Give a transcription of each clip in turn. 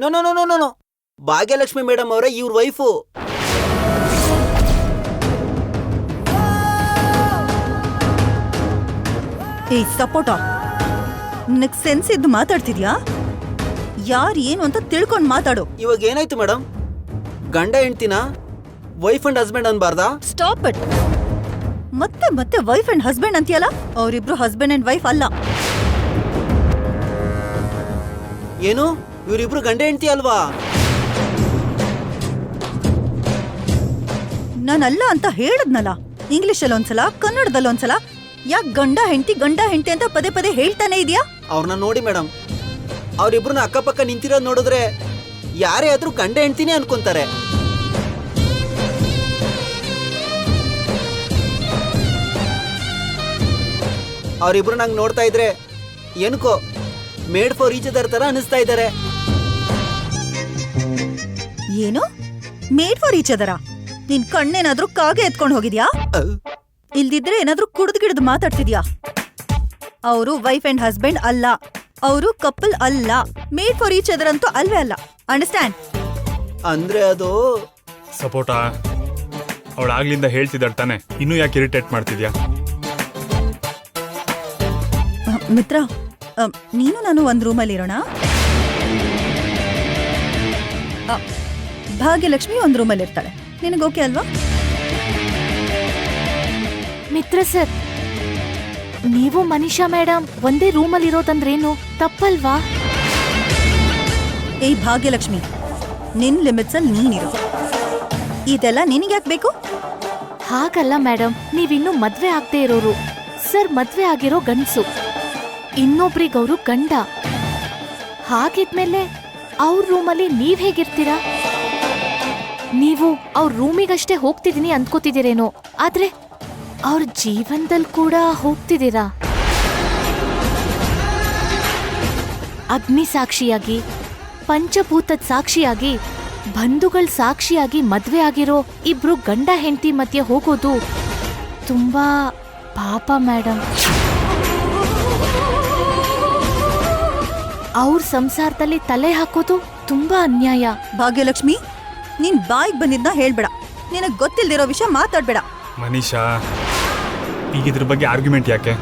No no no no no no Bhagyalakshmi madam ಅವರೇ ಇವ್ರ wife. ಏಯ್ ಸಪೋಟ, ನಿನಗ್ ಸೆನ್ಸ್ ಇದ್ದು ಮಾತಾಡ್ತಿದ್ಯಾ? ಯಾರು ಏನು ಅಂತ ತಿಳ್ಕೊಂಡು ಮಾತಾಡು. ಇವಾಗ ಏನಾಯ್ತು ಮೇಡಮ್? ಗಂಡ ಹೆಂಡ್ತಿನ ವೈಫ್ ಅಂಡ್ ಹಸ್ಬೆಂಡ್ ಅನ್ಬಾರ್ದಾ? Stop it. ಮತ್ತೆ ಮತ್ತೆ ವೈಫ್ ಅಂಡ್ ಹಸ್ಬೆಂಡ್ ಅಂತೀಯಲ್ಲ, ಅವರಿಬ್ರು ಹಸ್ಬೆಂಡ್ ಅಂಡ್ ವೈಫ್ ಅಲ್ಲ. ಏನು ಇವರಿಬ್ರು ಗಂಡ ಹೆಂಡ್ತಿ ಅಲ್ವಾ? ನಾನಲ್ಲ ಅಂತ ಹೇಳದ್ನಲ್ಲ, ಇಂಗ್ಲಿಷಲ್ಲಿ ಒಂದ್ಸಲ ಕನ್ನಡದಲ್ಲಿ ಒಂದ್ಸಲ. ಯಾಕೆ ಗಂಡ ಹೆಂಡತಿ ಅಂತ ಪದೇ ಪದೇ ಹೇಳ್ತಾನೆ ಇದೆಯಾ? ಅವ್ರನ್ನ ನೋಡಿ ಮೇಡಮ್, ಅವ್ರಿಬ್ರನ್ನ ಅಕ್ಕಪಕ್ಕ ನಿಂತಿರೋದ್ ನೋಡಿದ್ರೆ ಯಾರೇ ಆದ್ರೂ ಗಂಡ ಹೆಂಡ್ತಿನೇ ಅನ್ಕೊಂತಾರೆ. ಅವ್ರಿಬ್ರು ನಂಗೆ ನೋಡ್ತಾ ಇದ್ರೆ ಏನಕ್ಕೋ ಮೇಡ್ ಫಾರ್ ಈಚ್ ಅದರ್ ತರ ಅನಿಸ್ತಾ ಇದ್ದಾರೆ. ಏನು ಮೇಡ್ ಫಾರ್ ಈಚ್ ಅದರ? ನಿನ್ ಕಣ್ಣೇನಾದ್ರೂ ಕಾಗೆ ಎತ್ಕೊಂಡು ಹೋಗಿದ್ಯಾ? ಇಲ್ದಿದ್ರೆ ಏನಾದ್ರೂ ಕುಡ್ದು ಗಿಡ್ದು ಮಾತಾಡ್ತಿದ್ಯಾ? ಅವರು ವೈಫ್ ಅಂಡ್ ಹಸ್ಬೆಂಡ್ ಅಲ್ಲ, ಅವರು ಕಪಲ್ ಅಲ್ಲ, ಮೇಡ್ ಫಾರ್ ಈಚ್ ಅದರ್ ಅಂತೂ ಅಲ್ವೇ ಅಲ್ಲ. ಅಂಡರ್ಸ್ಟ್ಯಾಂಡ್? ಅಂದ್ರೆ ಅದು ಸಪೋಟ, ಅವಳಾಗ್ಲಿಂದ ಹೇಳ್ತಿದ್ದಾಳೆ ತಾನೆ, ಇನ್ನೂ ಯಾಕೆ ಇರಿಟೇಟ್ ಮಾಡ್ತಿದ್ಯಾ? ಮಿತ್ರ, ನೀನು ನಾನು ಒಂದ್ ರೂಮಲ್ಲಿ ಇರೋಣ. ಭಾಗ್ಯಲಕ್ಷ್ಮಿ ಒಂದ್ ರೂಮಲ್ಲಿ ಇರ್ತಾಳೆ. ನಿನಗೆ ಓಕೆ ಅಲ್ವಾ? ಮಿತ್ರ ಸರ್, ನೀವು ಮನೀಷಾ ಮೇಡಮ್ ಒಂದೇ ರೂಮಲ್ಲಿ ಇರೋದಂದ್ರೇನು ತಪ್ಪಲ್ವಾ? ಏಯ್ ಭಾಗ್ಯಲಕ್ಷ್ಮಿ, ನಿನ್ ಲಿಮಿಟ್ಸ್ ಅಲ್ಲಿ ನೀನಿರು. ಇದೆಲ್ಲ ನಿನಗ್ಯಾಕ್ ಬೇಕು? ಹಾಗಲ್ಲ ಮೇಡಮ್, ನೀವಿನ್ನೂ ಮದ್ವೆ ಆಗದೆ ಇರೋರು. ಸರ್ ಮದ್ವೆ ಆಗಿರೋ ಗಂಡ್ಸು, ಇನ್ನೊಬ್ರಿಗವ್ರು ಗಂಡ. ಹಾಗಿದ್ಮೇಲೆ ಅವ್ರ ರೂಮಲ್ಲಿ ನೀವ್ ಹೇಗಿರ್ತೀರಾ? ನೀವು ಅವ್ರ ರೂಮಿಗಷ್ಟೇ ಹೋಗ್ತಿದೀನಿ ಅಂದ್ಕೋತಿದ್ದೀರೇನೋ, ಆದ್ರೆ ಅವ್ರ ಜೀವನದಲ್ಲಿ ಕೂಡ ಹೋಗ್ತಿದ್ದೀರಾ. ಅಗ್ನಿ ಸಾಕ್ಷಿಯಾಗಿ, ಪಂಚಭೂತದ ಸಾಕ್ಷಿಯಾಗಿ, ಬಂಧುಗಳ ಸಾಕ್ಷಿಯಾಗಿ ಮದ್ವೆ ಆಗಿರೋ ಇಬ್ರು ಗಂಡ ಹೆಂಡತಿ ಮಧ್ಯೆ ಹೋಗೋದು ತುಂಬಾ ಪಾಪ ಮೇಡಮ್. ಅವ್ರ ಸಂಸಾರದಲ್ಲಿ ತಲೆ ಹಾಕೋದು ತುಂಬಾ ಅನ್ಯಾಯ. ಭಾಗ್ಯಲಕ್ಷ್ಮಿ, ನೀನ್ ಬಾಯಿಗೆ ಬಂದಿದ್ನ ಹೇಳ್ಬೇಡ. ನಿನಗ್ ಗೊತ್ತಿಲ್ದಿರೋ ವಿಷಯ ಮಾತಾಡ್ಬೇಡ. ಮನೀಷಾ, ಈಗ ಇದ್ರ ಬಗ್ಗೆ ಆರ್ಗ್ಯುಮೆಂಟ್ ಯಾಕೆ?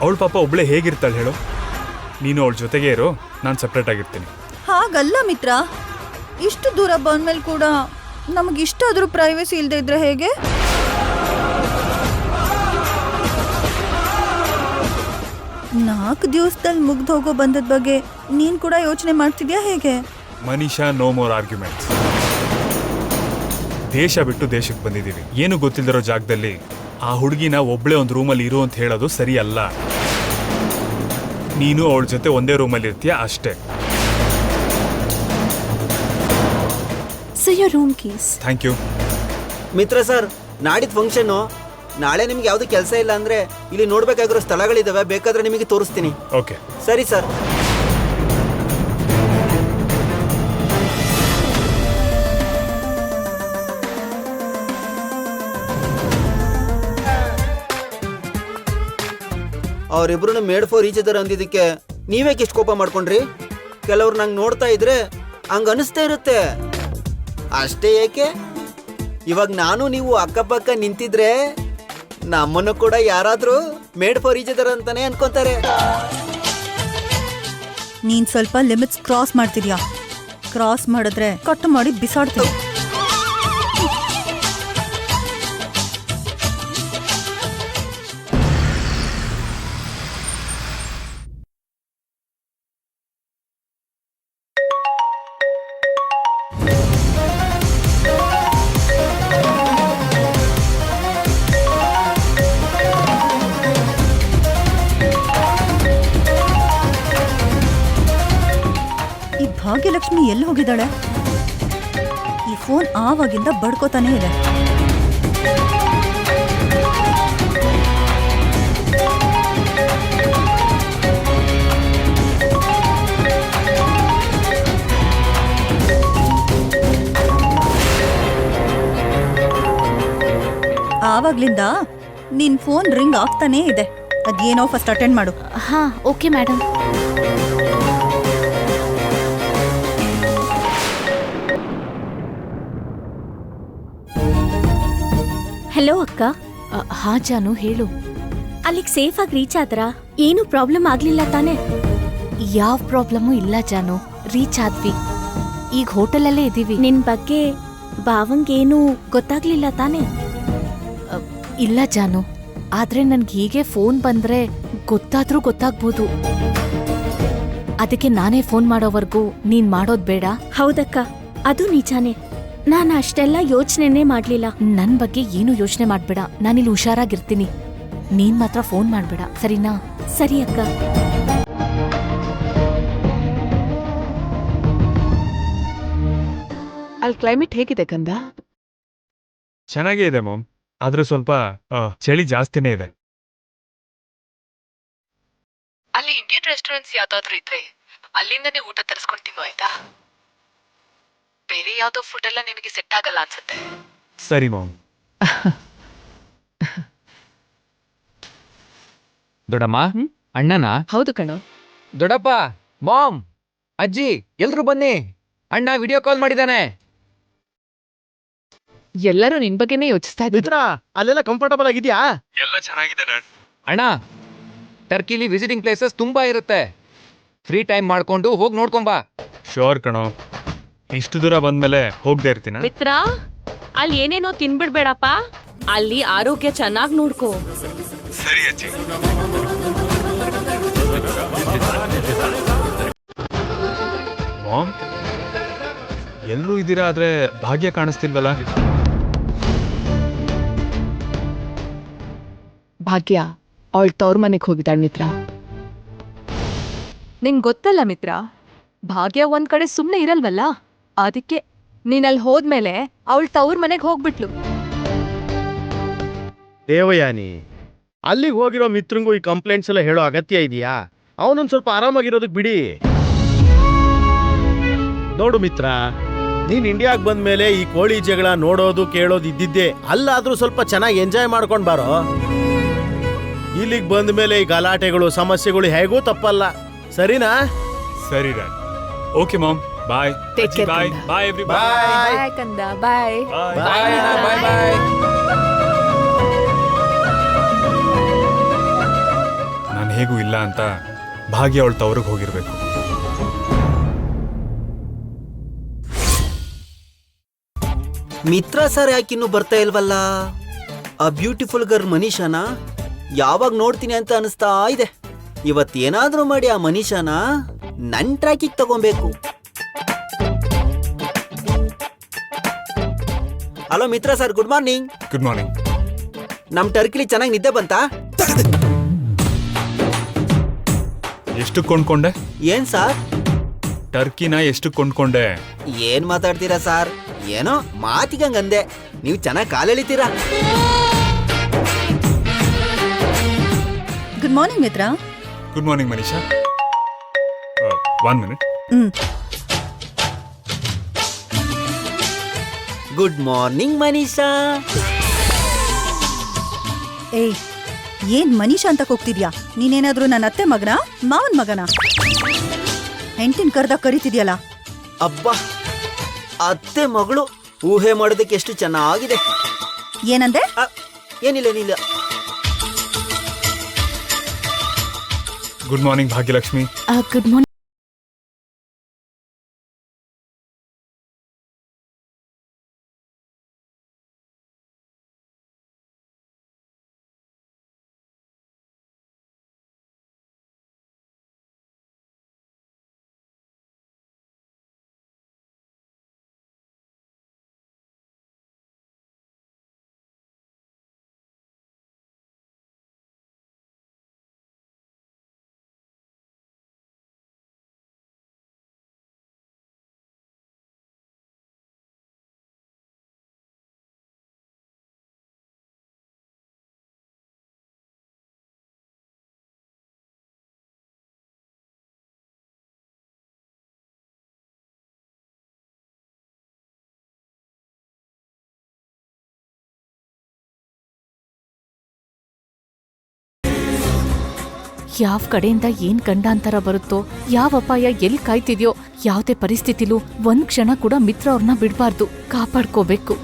ಅವಳ ಪಾಪ ಒಬ್ಳೆ ಹೇಗಿರ್ತಾಳೆ ಹೇಳು? ನೀನು ಅವಳ ಜೊತೆಗೆ ಇರೋ, ನಾನು ಸಪ್ರೇಟ್ ಆಗಿರ್ತೀನಿ. ಹಾಗಲ್ಲ ಮಿತ್ರ, ಇಷ್ಟು ದೂರ ಬಂದ್ಮೇಲೆ ಕೂಡ ನಮಗಿಷ್ಟ ಆದ್ರೂ ಪ್ರೈವೇಸಿ ಇಲ್ದೇ ಇದ್ರೆ ಹೇಗೆ? ನಾಲ್ಕು ದಿವಸದಲ್ಲಿ ಮುಗ್ದು ಹೋಗೋ ಬಂದದ ಬಗ್ಗೆ ನೀನ್ ಕೂಡ ಯೋಚನೆ ಮಾಡ್ತಿದ್ಯಾ ಹೇಗೆ? Manisha, no more arguments. ದೇಶ ಬಿಟ್ಟು ದೇಶಕ್ಕೆ ಬಂದಿದ್ದೀವಿ. ಏನು ಗೊತ್ತಿಲ್ದಿರೋ ಜಾಗದಲ್ಲಿ ಆ ಹುಡುಗಿನ ಒಬ್ಳೆ ಒಂದು ರೂಮಲ್ಲಿ ಇರು ಅಂತ ಹೇಳೋದು ಸರಿ ಅಲ್ಲ. ನೀನು ಅವಳ ಜೊತೆ ಒಂದೇ ರೂಮಲ್ಲಿ ಇರ್ತೀಯ ಅಷ್ಟೇ. Room keys. Thank you. Mitra sir, ನಾಡಿದ್ ಫಂಕ್ಷನ್ನು. ನಾಳೆ ನಿಮ್ಗೆ ಯಾವ್ದು ಕೆಲಸ ಇಲ್ಲ ಅಂದ್ರೆ ಇಲ್ಲಿ ನೋಡ್ಬೇಕಾಗಿರೋ ಸ್ಥಳಗಳಿದಾವೆ, ಬೇಕಾದ್ರೆ ನಿಮಗೆ ತೋರಿಸ್ತೀನಿ. ಓಕೆ, ಸರಿ ಸರ್. ಅವರಿಬ್ರು ಮೇಡ್ ಫಾರ್ ಈಚ್ ಅದರ್ ಅಂದಿದ್ದಕ್ಕೆ ನೀವೇಕೆ ಇಷ್ಟು ಕೋಪ ಮಾಡ್ಕೊಂಡ್ರಿ? ಕೆಲವ್ರು ನಂಗೆ ನೋಡ್ತಾ ಇದ್ರೆ ಹಂಗ ಅನಿಸ್ತಾ ಇರುತ್ತೆ. ಅಷ್ಟೇ ಏಕೆ, ಇವಾಗ ನಾನು ನೀವು ಅಕ್ಕಪಕ್ಕ ನಿಂತಿದ್ರೆ ನಮ್ಮನ್ನು ಕೂಡ ಯಾರಾದ್ರೂ ಮೇಡ್ ಫಾರ್ ಈಚ್ ಅದರ್ ಅಂತಾನೆ ಅನ್ಕೊಂತಾರೆ. ನೀನ್ ಸ್ವಲ್ಪ ಲಿಮಿಟ್ಸ್ ಕ್ರಾಸ್ ಮಾಡ್ತಿದ್ಯಾ. ಕ್ರಾಸ್ ಮಾಡಿದ್ರೆ ಕಟ್ಟು ಮಾಡಿ ಬಿಸಾಡ್ತೀನಿ. ಭಾಗ್ಯಲಕ್ಷ್ಮಿ ಎಲ್ಲಿ ಹೋಗಿದ್ದಾಳೆ? ಈ ಫೋನ್ ಆವಾಗಿಂದ ಬಡ್ಕೋತಾನೆ ಇದೆ. ಆವಾಗ್ಲಿಂದ ನಿನ್ ಫೋನ್ ರಿಂಗ್ ಆಗ್ತಾನೇ ಇದೆ. ಅದೇನೋ ಫಸ್ಟ್ ಅಟೆಂಡ್ ಮಾಡು. ಹಾ, ಓಕೆ ಮೇಡಮ್. ಹೆಲೋ ಅಕ್ಕ, ಹಾ ಜಾನು ಹೇಳು. ಅಲ್ಲಿಗೆ ಸೇಫ್ ಆಗಿ ರೀಚ್ ಆದ್ರಾ? ಏನು ಪ್ರಾಬ್ಲಮ್ ಆಗ್ಲಿಲ್ಲ ತಾನೆ? ಯಾವ ಪ್ರಾಬ್ಲಮ್ಮು ಇಲ್ಲ ಜಾನು, ರೀಚ್ ಆದ್ವಿ. ಈಗ ಹೋಟೆಲಲ್ಲೇ ಇದೀವಿ. ನಿನ್ ಬಗ್ಗೆ ಭಾವಂಗೇನು ಗೊತ್ತಾಗ್ಲಿಲ್ಲ ತಾನೆ? ಇಲ್ಲ ಜಾನು, ಆದ್ರೆ ನನ್ಗೆ ಹೀಗೆ ಫೋನ್ ಬಂದ್ರೆ ಗೊತ್ತಾದ್ರೂ ಗೊತ್ತಾಗ್ಬೋದು. ಅದಕ್ಕೆ ನಾನೇ ಫೋನ್ ಮಾಡೋವರ್ಗೂ ನೀನ್ ಮಾಡೋದ್ ಬೇಡ. ಹೌದಕ್ಕ, ಅದು ನಿಜಾನೇ. ನಾನು ಅಷ್ಟೆಲ್ಲ ಯೋಚನೆನೇ ಮಾಡ್ಲಿಲ್ಲ. ನನ್ ಬಗ್ಗೆ ಏನು ಯೋಚನೆ ಮಾಡ್ಬೇಡ, ನಾನಿಲ್ಲಿ ಹುಷಾರಾಗಿರ್ತೀನಿ. ನೀನ್ ಮಾತ್ರ ಫೋನ್ ಮಾಡ್ಬೇಡ, ಸರಿನಾ? ಸರಿ ಅಕ್ಕ. ಅಲ್ಲಿ ಕ್ಲೈಮೇಟ್ ಹೇಗಿದೆ ಕಂದ? ಚೆನ್ನಾಗೇ ಇದೆ ಮಾಮ್, ಆದ್ರೆ ಸ್ವಲ್ಪ ಚಳಿ ಜಾಸ್ತಿನೇ ಇದೆ. ಅಲ್ಲಿ ಇಂಡಿಯನ್ ರೆಸ್ಟೋರೆಂಟ್ಸ್ ಯಾವ್ದಾದ್ರು ಇದ್ರೆ ಅಲ್ಲಿಂದನೇ ಊಟ ತರಿಸ್ಕೊಂಡು ಆಯ್ತಾ? ಬೇರೆ ಯಾವ್ದೋ ಫುಡ್ ಎಲ್ಲ ನಿನಗೆ ಸೆಟ್ ಆಗಲ್ಲ ಅನ್ಸುತ್ತೆ. ಸರಿ ಮಾಮ್. ದೊಡ್ಡಮ್ಮ, ಅಣ್ಣನ? ಹೌದು ಕಣೋ. ದೊಡ್ಡಪ್ಪ, ಮಾಮ್, ಅಜ್ಜಿ, ಎಲ್ರು ಬನ್ನಿ, ಅಣ್ಣ ವಿಡಿಯೋ ಕಾಲ್ ಮಾಡಿದಾನೆ. ಎಲ್ಲರೂ ನಿನ್ ಬಗ್ಗೆನೇ ಯೋಚಿಸ್ತಾ ಇದ್ರು. ಅಲ್ಲೆಲ್ಲ ಕಂಫರ್ಟಬಲ್ ಆಗಿದ್ಯಾ? ಎಲ್ಲ ಚೆನ್ನಾಗಿದೆ ಡ್ಯಾಡ್. ಅಣ್ಣ, ಟರ್ಕಿಲಿ ವಿಸಿಟಿಂಗ್ ಪ್ಲೇಸಸ್ ತುಂಬಾ ಇರುತ್ತೆ. ಫ್ರೀ ಟೈಮ್ ಮಾಡ್ಕೊಂಡು ಹೋಗಿ ನೋಡ್ಕೊಂಬಾ. ಶೋರ್ ಕಣೋ, ಇಷ್ಟು ದೂರ ಬಂದ್ಮೇಲೆ ಹೋಗ್ದೇ ಇರ್ತೀನ. ಮಿತ್ರ, ಅಲ್ಲಿ ಏನೇನೋ ತಿನ್ಬಿಡ್ಬೇಡಪ್ಪ. ಅಲ್ಲಿ ಆರೋಗ್ಯ ಚೆನ್ನಾಗಿ ನೋಡ್ಕೋ. ಸರಿ ಅಜ್ಜಿ. ಮಾಮ್, ಎಲ್ಲರೂ ಇದ್ದೀರಾ, ಆದ್ರೆ ಭಾಗ್ಯ ಕಾಣಿಸ್ತಿಲ್ವಲ್ಲ? ಭಾಗ್ಯ ಅವಳ ತವ್ರ ಮನೆಗೆ ಹೋಗಿದ್ದಾಳ ಮಿತ್ರ. ನಿಂಗ್ ಗೊತ್ತಲ್ಲ ಮಿತ್ರ, ಭಾಗ್ಯ ಒಂದ್ ಕಡೆ ಸುಮ್ನೆ ಇರಲ್ವಲ್ಲ, ಅದಕ್ಕೆ ನೀನಲ್ಲಿ ಹೋದ್ಮೇಲೆ ಅವಳ ತವ್ರ ಮನೆಗೆ ಹೋಗ್ಬಿಟ್ಲು. ದೇವಯಾನಿ, ಅಲ್ಲಿಗೆ ಹೋಗಿರೋ ಮಿತ್ರಂಗೂ ಈ ಕಂಪ್ಲೇಂಟ್ಸ್ ಎಲ್ಲ ಹೇಳೋ ಅಗತ್ಯ ಇದೆಯಾ? ಅವನೊಂದ್ ಸ್ವಲ್ಪ ಆರಾಮಾಗಿರೋದಕ್ ಬಿಡಿ. ನೋಡು ಮಿತ್ರ, ನೀನ್ ಇಂಡಿಯಾಗ್ ಬಂದ್ಮೇಲೆ ಈ ಕೋಳಿ ಜಗಳ ನೋಡೋದು ಕೇಳೋದು ಇದ್ದಿದ್ದೆ. ಅಲ್ಲಾದ್ರೂ ಸ್ವಲ್ಪ ಚೆನ್ನಾಗಿ ಎಂಜಾಯ್ ಮಾಡ್ಕೊಂಡ್ ಬಾರೋ. ಇಲ್ಲಿಗೆ ಬಂದ್ಮೇಲೆ ಈ ಗಲಾಟೆಗಳು ಸಮಸ್ಯೆಗಳು ಹೇಗೂ ತಪ್ಪಲ್ಲ, ಸರಿನಾ? ಸರಿ ಡ್ಯಾಡ್. ಓಕೆ ಮಾಮ್, ಬಾಯ್. Take care, ಬಾಯ್ ಕಂದ. ಬಾಯ್ ಎವ್ರಿ ಬಾಯ್ ಕಂದ, ಬಾಯ್. ಬಾಯ್ ಬಾಯ್ ಬಾಯ್. ನಾನು ಹೇಗೂ ಇಲ್ಲ ಅಂತ ಭಾಗ್ಯ ಅವಳ ತವ್ರಿಗೆ ಹೋಗಿರ್ಬೇಕು. ಮಿತ್ರ ಸರ್ ಯಾಕಿನ್ನೂ ಬರ್ತಾ ಇಲ್ವಲ್ಲ? ಆ ಬ್ಯೂಟಿಫುಲ್ ಗರ್ಲ್ ಮನೀಷಾನ ಯಾವಾಗ ನೋಡ್ತೀನಿ ಅಂತ ಅನಿಸ್ತಾ ಇದೆ. ಇವತ್ತೇನಾದ್ರೂ ಮಾಡಿ ಆ ಮನೀಷಾನ ನನ್ ಟ್ರ್ಯಾಕಿಗೆ ತಗೊಬೇಕು. Hello Mitra sir, good morning. Good morning. ನಮ್ ಟರ್ಕಿಲಿ ಚೆನ್ನಾಗಿ ನಿದ್ದೆ ಬಂತಾ? ಎಷ್ಟು ಕೊಂಡ್ಕೊಂಡೆ? ಏನ್ ಸಾರ್? ಟರ್ಕಿನ ಎಷ್ಟು ಕೊಂಡ್ಕೊಂಡೆ? ಏನ್ ಮಾತಾಡ್ತೀರಾ ಸಾರ್? ಏನೋ ಮಾತಿಗಂಗಂದೆ. ನೀವು ಚೆನ್ನಾಗಿ ಕಾಲೆಳಿತೀರಾ. Good morning Mitra. Good morning Manisha. 1 minute. Good morning Manisha. ಏಯ್, ಏನ್ ಮನೀಷಾ ಅಂತ ಕೂಗ್ತಿದ್ಯಾ? ನೀನೇನಾದ್ರೂ ನನ್ನ ಅತ್ತೆ ಮಗನ, ಮಾವನ್ ಮಗನ? ಹೆಂಡತಿನ ಕರ್ದಾಗ ಕರಿತಿದ್ಯಲ್ಲ. ಅಬ್ಬಾ, ಅತ್ತೆ ಮಗಳು ಊಹೆ ಮಾಡೋದಕ್ಕೆ ಎಷ್ಟು ಚೆನ್ನಾಗಿದೆ. ಏನಂದೆ? ಏನಿಲ್ಲ ಏನಿಲ್ಲ. Good morning Bhagyalakshmi. Good morning. ಯಾವ ಕಡೆಯಿಂದ ಏನ್ ಗಂಡಾಂತರ ಬರುತ್ತೋ, ಯಾವ ಅಪಾಯ ಎಲ್ಲಿ ಕಾಯ್ತಿದ್ಯೋ, ಯಾವುದೇ ಪರಿಸ್ಥಿತಿಲೂ ಒಂದ್ ಕ್ಷಣ ಕೂಡ ಮಿತ್ರ ಅವ್ರನ್ನ ಬಿಡ್ಬಾರ್ದು, ಕಾಪಾಡ್ಕೋಬೇಕು.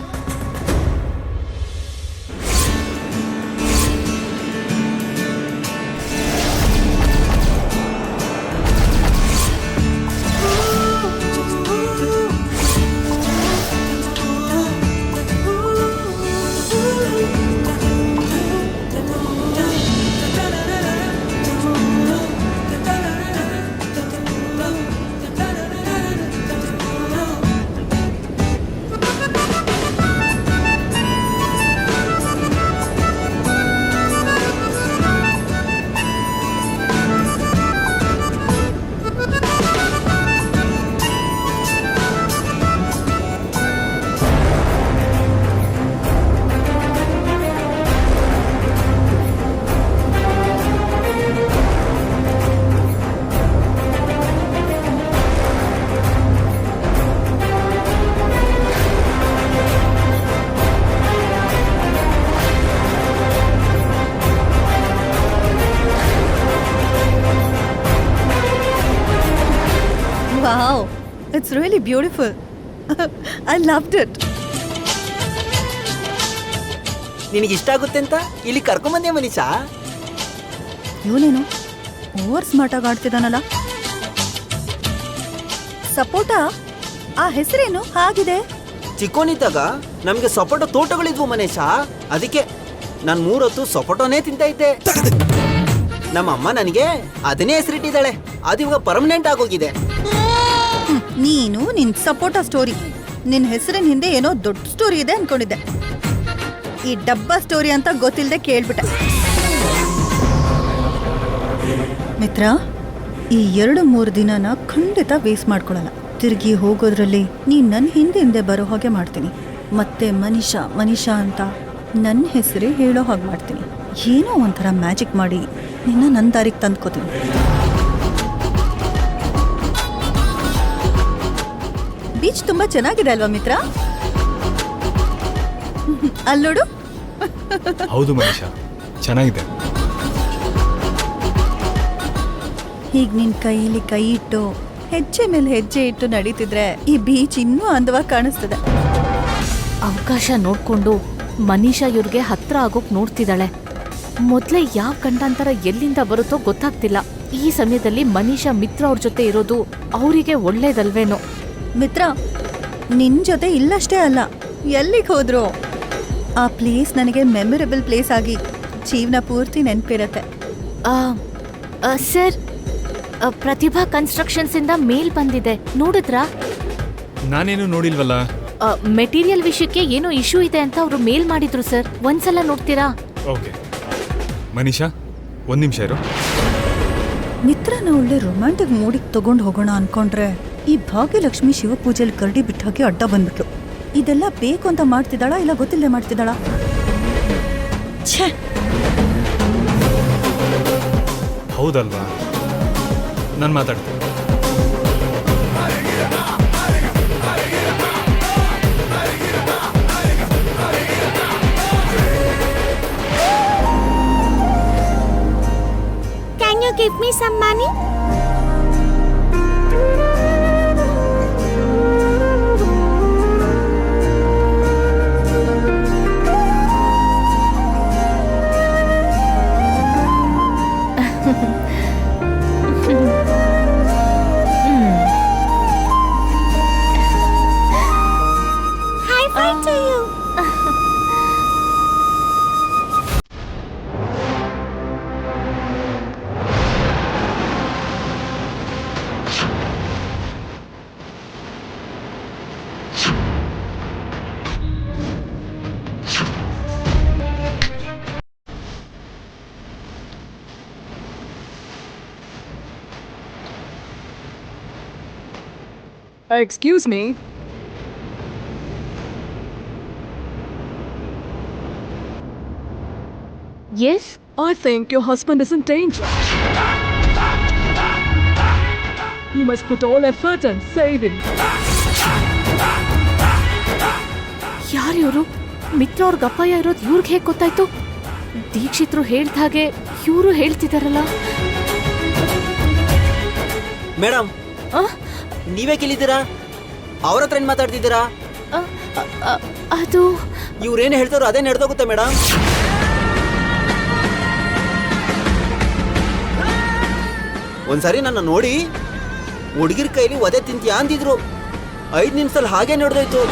It's really beautiful. I loved it. ನಿನಗೆ ಇಷ್ಟ ಆಗುತ್ತೆ ಅಂತ ಇಲ್ಲಿ ಕರ್ಕೊಂಬಂದೆ ಮನೀಷಾ. ಇವನೇನು ಓವರ್ ಸ್ಮಾರ್ಟ್ ಆಗಿ ಆಡ್ತಿದ್ದಾನಲ್ಲ. ಸಪೋಟ, ಆ ಹೆಸರೇನು ಹಾಗಿದೆ? ಚಿಕ್ಕೋನಿದ್ದಾಗ ನಮಗೆ ಸಪೋಟ ತೋಟಗಳಿದ್ವು ಮನೇಶಾ. ಅದಕ್ಕೆ ನಾನು 3 ಹೊತ್ತು ಸಪೋಟೋನೇ ತಿಂತಾ ಇದ್ದೆ. ನಮ್ಮ ಅಮ್ಮ ನನಗೆ ಅದನ್ನೇ ಹೆಸರಿಟ್ಟಿದ್ದಾಳೆ. ಅದು ಇವಾಗ ಪರ್ಮನೆಂಟ್ ಆಗೋಗಿದೆ. ನೀನು ನಿನ್ ಸಪೋಟ ಸ್ಟೋರಿ, ನಿನ್ ಹೆಸರಿನ ಹಿಂದೆ ಏನೋ ದೊಡ್ಡ ಸ್ಟೋರಿ ಇದೆ ಅನ್ಕೊಂಡಿದ್ದೆ. ಈ ಡಬ್ಬಾ ಸ್ಟೋರಿ ಅಂತ ಗೊತ್ತಿಲ್ಲದೆ ಕೇಳ್ಬಿಟ್ಟೆ. ಮಿತ್ರ, ಈ 2-3 ದಿನನ ಖಂಡಿತ ವೇಸ್ಟ್ ಮಾಡ್ಕೊಳಲ್ಲ. ತಿರುಗಿ ಹೋಗೋದ್ರಲ್ಲಿ ನೀನ್ ನನ್ನ ಹಿಂದೆ ಬರೋ ಹಾಗೆ ಮಾಡ್ತೀನಿ. ಮತ್ತೆ ಮನೀಷಾ ಮನೀಷಾ ಅಂತ ನನ್ನ ಹೆಸರೇ ಹೇಳೋ ಹಾಗೆ ಮಾಡ್ತೀನಿ. ಏನೋ ಒಂಥರ ಮ್ಯಾಜಿಕ್ ಮಾಡಿ ನಿನ್ನ ನನ್ನ ದಾರಿಗೆ ತಂದ್ಕೋತೀನಿ. ಬೀಚ್ ತುಂಬಾ ಚೆನ್ನಾಗಿದೆ ಅಲ್ವಾ ಮಿತ್ರ? ಅಲ್ಲೋಡು. ಹೌದು ಮನೀಷಾ, ಚೆನ್ನಾಗಿದೆ. ಹೀಗ್ ನಿನ್ ಕೈಯಲ್ಲಿ ಕೈ ಇಟ್ಟು ಹೆಜ್ಜೆ ಮೇಲೆ ಹೆಜ್ಜೆ ಇಟ್ಟು ನಡೀತಿದ್ರೆ ಈ ಬೀಚ್ ಇನ್ನೂ ಅಂದವಾಗಿ ಕಾಣಿಸ್ತದೆ. ಅವಕಾಶ ನೋಡ್ಕೊಂಡು ಮನೀಷಾ ಇವ್ರಿಗೆ ಹತ್ರ ಆಗೋಕ್ ನೋಡ್ತಿದ್ದಾಳೆ. ಮೊದ್ಲೇ ಯಾವ ಗಂಡಾಂತರ ಎಲ್ಲಿಂದ ಬರುತ್ತೋ ಗೊತ್ತಾಗ್ತಿಲ್ಲ. ಈ ಸಮಯದಲ್ಲಿ ಮನೀಷಾ ಮಿತ್ರ ಅವ್ರ ಜೊತೆ ಇರೋದು ಅವರಿಗೆ ಒಳ್ಳೇದಲ್ವೇನೋ. ಮಿತ್ರ, ನಿನ್ ಜೊತೆ ಇಲ್ಲಷ್ಟೇ ಅಲ್ಲ, ಎಲ್ಲಿಗೆ ಹೋದ್ರು ಆ ಪ್ಲೇಸ್ ನನಗೆ ಮೆಮೊರೇಬಲ್ ಪ್ಲೇಸ್ ಆಗಿ ಜೀವನ ಪೂರ್ತಿ ನೆನಪಿರತ್ತೆ. ಸರ್, ಪ್ರತಿಭಾ ಕನ್ಸ್ಟ್ರಕ್ಷನ್ಸ್ ಇಂದ ಮೇಲ್ ಬಂದಿದೆ, ನೋಡಿದ್ರಾ? ನಾನೇನು ನೋಡಿಲ್ವಲ್ಲ. ಮೆಟೀರಿಯಲ್ ವಿಷಯಕ್ಕೆ ಏನೋ ಇಶ್ಯೂ ಇದೆ ಅಂತ ಅವರು ಮೇಲ್ ಮಾಡಿದ್ರು ಸರ್. ಒಂದ್ಸಲ ನೋಡ್ತೀರಾ? ಓಕೆ ಮನೀಷಾ, 1 ನಿಮಿಷ ಇರು. ಮಿತ್ರನ ಒಳ್ಳೆ ರೊಮ್ಯಾಂಟಿಕ್ ಮೂಡಿಗೆ ತಗೊಂಡು ಹೋಗೋಣ ಅನ್ಕೊಂಡ್ರೆ ಈ ಭಾಗ್ಯಲಕ್ಷ್ಮಿ ಶಿವಪೂಜೆಯಲ್ಲಿ ಕರಡಿ ಬಿಟ್ಟ ಹಾಗೆ ಅಡ್ಡ ಬಂದ್ಬಿಟ್ಲು. ಇದೆಲ್ಲ ಬೇಕು ಅಂತ ಮಾಡ್ತಿದ್ದಾಳಾ ಇಲ್ಲ ಗೊತ್ತಿಲ್ಲದೆ ಮಾಡ್ತಿದ್ದಾಳಾ? ಛೇ, ಹೌದಲ್ವಾ? ನಾನು ಮಾತಾಡ್ತೀನಿ. Can you give me some money? High five to you. Excuse me. Yes? I think your husband is in danger. You must put all effort and save him. ಯಾರಿವರು? ಮಿತ್ರ ಅವ್ರಿಗೆ ಅಪಾಯ ಇರೋದು ಇವ್ರಿಗೆ ಹೇಗೆ ಗೊತ್ತಾಯ್ತು? ದೀಕ್ಷಿತ್ರು ಹೇಳ್ದ ಹಾಗೆ ಇವರು ಹೇಳ್ತಿದಾರಲ್ಲ. ಮೇಡಮ್, ನೀವೇ ಕೇಳಿದ್ದೀರಾ? ಅವ್ರ ಹತ್ರ ಏನ್ ಮಾತಾಡ್ತಿದ್ದೀರಾ? ಅದು ಇವ್ರೇನು ಹೇಳ್ತಾರೋ ಅದೇ ನಡೆದೋಗುತ್ತೆ ಮೇಡಮ್. ಒಂದ್ಸರಿ ನನ್ನ ನೋಡಿ ಹುಡುಗಿರ್ ಕೈಲಿ ಒದೆ ತಿಂತೀಯಾ ಅಂದಿದ್ರು. 5 ನಿಮಿಷದಲ್ಲಿ ಹಾಗೆ ನಡೆದೋಯ್ತು.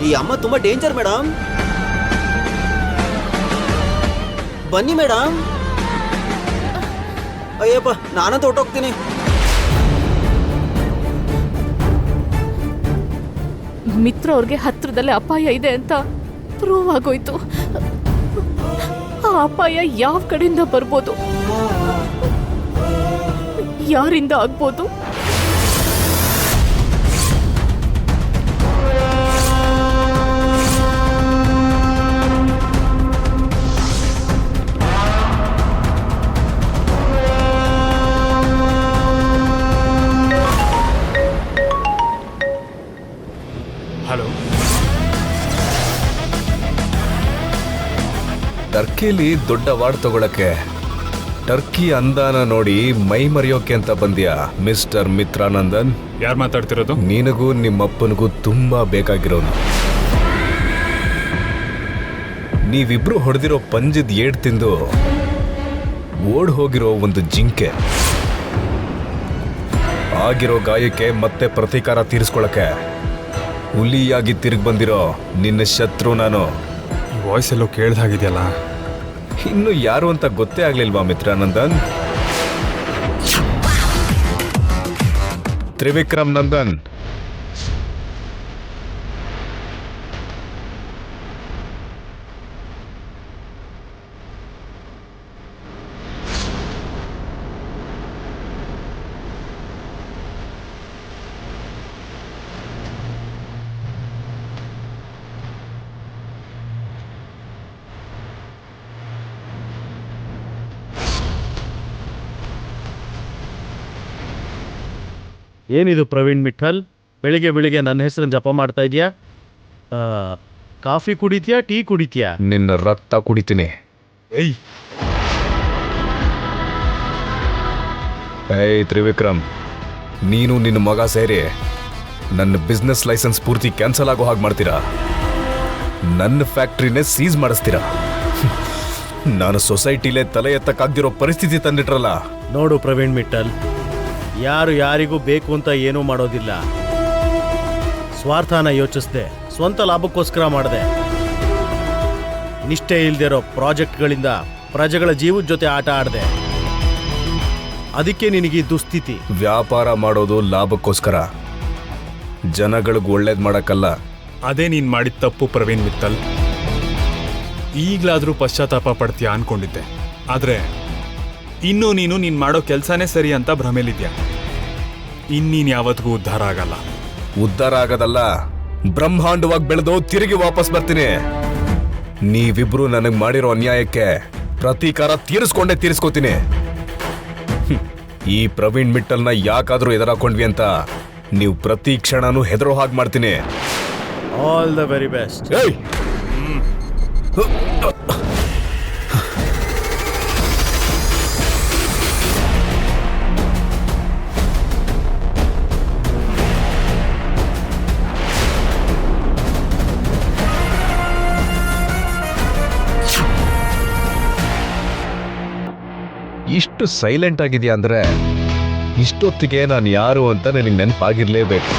ಈ ಅಮ್ಮ ತುಂಬಾ ಡೇಂಜರ್ ಮೇಡಮ್. ಬನ್ನಿ ಮೇಡಮ್. ಅಯ್ಯಪ್ಪ, ನಾನಂತ ಹೊಟ್ಟೋಗ್ತೀನಿ. ಮಿತ್ರ ಅವ್ರಿಗೆ ಹತ್ರದಲ್ಲೇ ಅಪಾಯ ಇದೆ ಅಂತ ಪ್ರೂವ್ ಆಗೋಯ್ತು. ಆ ಅಪಾಯ ಯಾವ ಕಡೆಯಿಂದ ಬರ್ಬೋದು, ಯಾರಿಂದ ಆಗ್ಬೋದು? ಹಲೋ, ಟರ್ಕಿಲಿ ದೊಡ್ಡ ಅವಾರ್ಡ್ ತಗೊಳಕ್ಕೆ ಟರ್ಕಿ ಅಂದಾನ ನೋಡಿ ಮೈ ಮರೆಯೋಕೆ ಅಂತ ಬಂದ್ಯಾ ಮಿಸ್ಟರ್ ಮಿತ್ರಾನಂದನ್? ಯಾರು ಮಾತಾಡ್ತಿರೋದು? ನಿನಗೂ ನಿಮ್ಮಪ್ಪನಿಗೂ ತುಂಬಾ ಬೇಕಾಗಿರೋನು. ನೀವಿಬ್ರು ಹೊಡೆದಿರೋ ಪಂಜದ ಏಡ್ ತಿಂದು ಓಡ್ ಹೋಗಿರೋ ಒಂದು ಜಿಂಕೆ. ಆಗಿರೋ ಗಾಯಕ್ಕೆ ಮತ್ತೆ ಪ್ರತೀಕಾರ ತೀರಿಸ್ಕೊಳಕ್ಕೆ ಹುಲಿಯಾಗಿ ತಿರುಗಿ ಬಂದಿರೋ ನಿನ್ನ ಶತ್ರು ನಾನು. ಈ ವಾಯ್ಸ್ ಎಲ್ಲೋ ಕೇಳ್ದಾಗಿದೆಯಲ್ಲ. ಇನ್ನು ಯಾರು ಅಂತ ಗೊತ್ತೇ ಆಗ್ಲಿಲ್ವಾ ಮಿತ್ರಾನಂದನ್? ತ್ರಿವಿಕ್ರಮ್ ನಂದನ್. ಏನಿದು ಪ್ರವೀಣ್ ಮಿಠಲ್, ಬೆಳಿಗ್ಗೆ ಬೆಳಿಗ್ಗೆ ನನ್ನ ಹೆಸರನ್ನು ಜಪ ಮಾಡ್ತಾ ಇದೆಯಾ? ಕಾಫಿ ಕುಡಿತೀಯಾ, ಟೀ ಕುಡಿತೀಯಾ? ನಿನ್ನ ರಕ್ತ ಕುಡಿತೀನಿ. ಏಯ್, ಏಯ್ ತ್ರಿವಿಕ್ರಮ್, ನೀನು ನಿನ್ನ ಮಗ ಸೇರಿ ನನ್ನ ಬಿಸ್ನೆಸ್ ಲೈಸೆನ್ಸ್ ಪೂರ್ತಿ ಕ್ಯಾನ್ಸಲ್ ಆಗೋ ಹಾಗೆ ಮಾಡ್ತೀರಾ. ನನ್ನ ಫ್ಯಾಕ್ಟ್ರಿನೇ ಸೀಸ್ ಮಾಡಿಸ್ತೀರಾ. ನಾನು ಸೊಸೈಟಿಲೇ ತಲೆ ಎತ್ತಕ್ಕಾಗ್ದಿರೋ ಪರಿಸ್ಥಿತಿ ತಂದಿಟ್ರಲ್ಲ. ನೋಡು ಪ್ರವೀಣ್ ಮಿಠಲ್, ಯಾರು ಯಾರಿಗೂ ಬೇಕು ಅಂತ ಏನೂ ಮಾಡೋದಿಲ್ಲ. ಸ್ವಾರ್ಥನ ಯೋಚಿಸ್ದೆ, ಸ್ವಂತ ಲಾಭಕ್ಕೋಸ್ಕರ ಮಾಡಿದೆ. ನಿಷ್ಠೆ ಇಲ್ದಿರೋ ಪ್ರಾಜೆಕ್ಟ್ಗಳಿಂದ ಪ್ರಜೆಗಳ ಜೀವದ ಜೊತೆ ಆಟ ಆಡಿದೆ. ಅದಕ್ಕೆ ನಿನಗೆ ದುಸ್ಥಿತಿ. ವ್ಯಾಪಾರ ಮಾಡೋದು ಲಾಭಕ್ಕೋಸ್ಕರ, ಜನಗಳಿಗೆ ಒಳ್ಳೇದು ಮಾಡಕ್ಕಲ್ಲ. ಅದೇ ನೀನ್ ಮಾಡಿದ ತಪ್ಪು ಪ್ರವೀಣ್ ಮಿತ್ತಲ್. ಈಗ್ಲಾದ್ರೂ ಪಶ್ಚಾತ್ತಾಪ ಪಡ್ತೀಯಾ ಅನ್ಕೊಂಡಿದ್ದೆ. ಆದ್ರೆ ಇನ್ನೂ ನೀನ್ ಮಾಡೋ ಕೆಲ್ಸನೇ ಸರಿ ಅಂತ ಭ್ರಮೇಲಿದ್ಯಾ. ಇನ್ನೀನ್ ಯಾವತ್ತಿಗೂ ಉದ್ಧಾರ ಆಗಲ್ಲ. ಉದ್ಧಾರ ಆಗೋದಲ್ಲ, ಬ್ರಹ್ಮಾಂಡವಾಗಿ ಬೆಳೆದು ತಿರುಗಿ ವಾಪಸ್ ಬರ್ತೀನಿ. ನೀವಿಬ್ರು ನನಗೆ ಮಾಡಿರೋ ಅನ್ಯಾಯಕ್ಕೆ ಪ್ರತೀಕಾರ ತೀರಿಸ್ಕೋತೀನಿ. ಈ ಪ್ರವೀಣ್ ಮಿಟ್ಟಲ್ನ ಯಾಕಾದ್ರೂ ಎದುರಾಕೊಂಡ್ವಿ ಅಂತ ನೀವು ಪ್ರತಿ ಕ್ಷಣನೂ ಹೆದರೋ ಹಾಗೆ ಮಾಡ್ತೀನಿ. All the very best. ಇಷ್ಟು ಸೈಲೆಂಟ್ ಆಗಿದೆಯಾ ಅಂದ್ರೆ ಇಷ್ಟೊತ್ತಿಗೆ ನಾನು ಯಾರು ಅಂತ ನನಗೆ ನೆನಪಾಗಿರ್ಲೇಬೇಕು.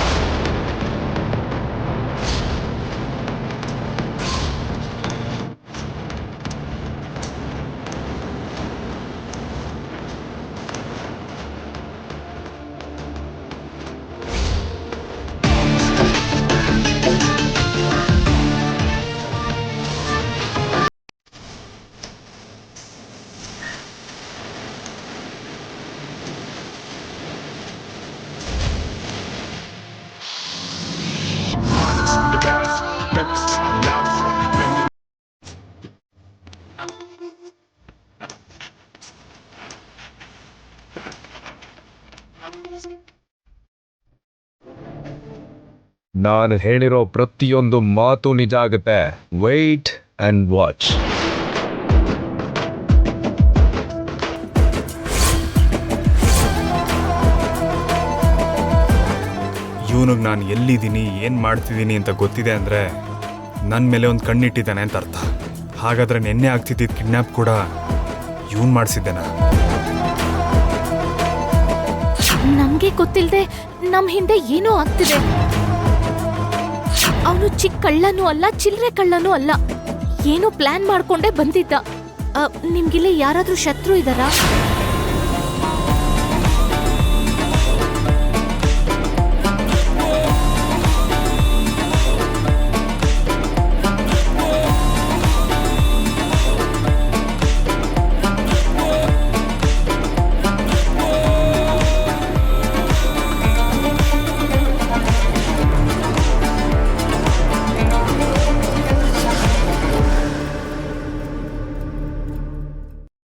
ನಾನು ಹೇಳಿರೋ ಪ್ರತಿಯೊಂದು ಮಾತು ನಿಜ ಆಗುತ್ತೆ. Wait and watch. ಇವನಿಗೆ ನಾನು ಎಲ್ಲಿದ್ದೀನಿ, ಏನು ಮಾಡ್ತಿದ್ದೀನಿ ಅಂತ ಗೊತ್ತಿದೆ ಅಂದರೆ ನನ್ನ ಮೇಲೆ ಒಂದು ಕಣ್ಣಿಟ್ಟಿದ್ದಾನೆ ಅಂತ ಅರ್ಥ. ಹಾಗಾದರೆ ನೆನ್ನೆ ಆಗ್ತಿದ್ದಿದ್ದು ಕಿಡ್ನ್ಯಾಪ್ ಕೂಡ ಇವನು ಮಾಡಿಸಿದ್ದೇನಾ? ನಮ್ಗೆ ಗೊತ್ತಿಲ್ಲದೆ ನಮ್ಮ ಹಿಂದೆ ಏನೋ ಆಗ್ತಿದೆ. ಅವನು ಚಿಕ್ಕ ಕಳ್ಳನೂ ಅಲ್ಲ, ಚಿಲ್ಲರೆ ಕಳ್ಳನೂ ಅಲ್ಲ. ಏನೋ ಪ್ಲಾನ್ ಮಾಡ್ಕೊಂಡೇ ಬಂದಿದ್ದ. ನಿಮ್ಗಿಲ್ಲಿ ಯಾರಾದ್ರೂ ಶತ್ರು ಇದ್ದಾರಾ?